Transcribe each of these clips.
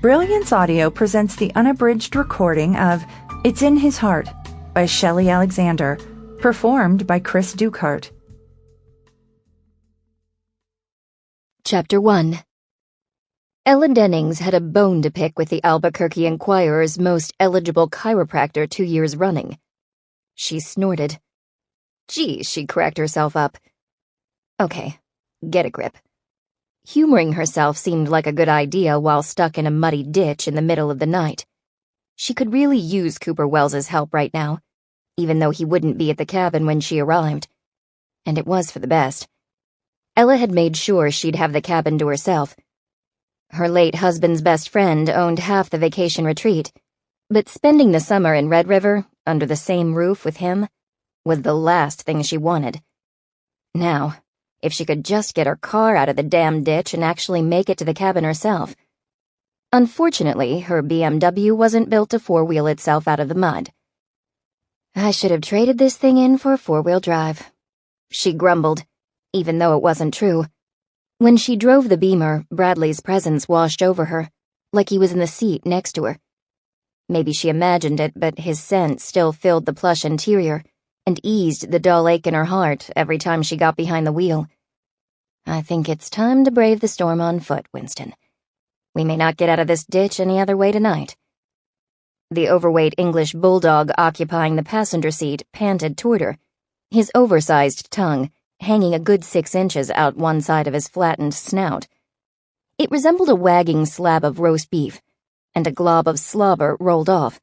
Brilliance Audio presents the unabridged recording of It's in His Heart by Shelly Alexander, performed by Cris Dukehart. Chapter 1. Ella Dennings had a bone to pick with the Albuquerque Inquirer's most eligible chiropractor 2 years running. She snorted. Gee, she cracked herself up. Okay, get a grip. Humoring herself seemed like a good idea while stuck in a muddy ditch in the middle of the night. She could really use Cooper Wells's help right now, even though he wouldn't be at the cabin when she arrived. And it was for the best. Ella had made sure she'd have the cabin to herself. Her late husband's best friend owned half the vacation retreat, but spending the summer in Red River, under the same roof with him, was the last thing she wanted. Now, if she could just get her car out of the damn ditch and actually make it to the cabin herself. Unfortunately, her BMW wasn't built to four-wheel itself out of the mud. I should have traded this thing in for a four-wheel drive, she grumbled, even though it wasn't true. When she drove the Beamer, Bradley's presence washed over her, like he was in the seat next to her. Maybe she imagined it, but his scent still filled the plush interior and eased the dull ache in her heart every time she got behind the wheel. I think it's time to brave the storm on foot, Winston. We may not get out of this ditch any other way tonight. The overweight English bulldog occupying the passenger seat panted toward her, his oversized tongue hanging a good 6 inches out one side of his flattened snout. It resembled a wagging slab of roast beef, and a glob of slobber rolled off,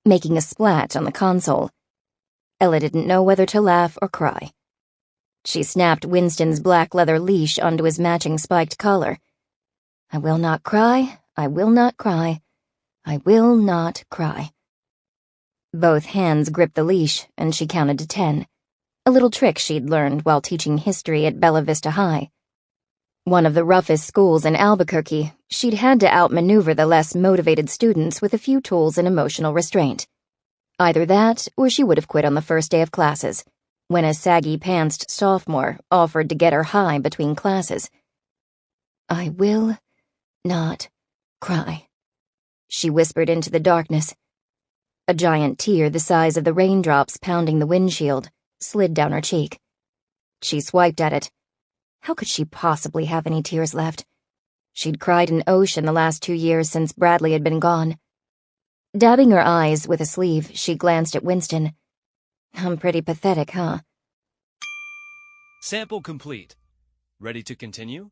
making a splat on the console. Ella didn't know whether to laugh or cry. She snapped Winston's black leather leash onto his matching spiked collar. I will not cry, I will not cry, I will not cry. Both hands gripped the leash, and she counted to 10, a little trick she'd learned while teaching history at Bella Vista High. One of the roughest schools in Albuquerque, she'd had to outmaneuver the less motivated students with a few tools and emotional restraint. Either that, or she would have quit on the first day of classes, when a saggy-pantsed sophomore offered to get her high between classes. I will not cry, she whispered into the darkness. A giant tear the size of the raindrops pounding the windshield slid down her cheek. She swiped at it. How could she possibly have any tears left? She'd cried an ocean the last 2 years since Bradley had been gone. Dabbing her eyes with a sleeve, she glanced at Winston. I'm pretty pathetic, huh? Sample complete. Ready to continue?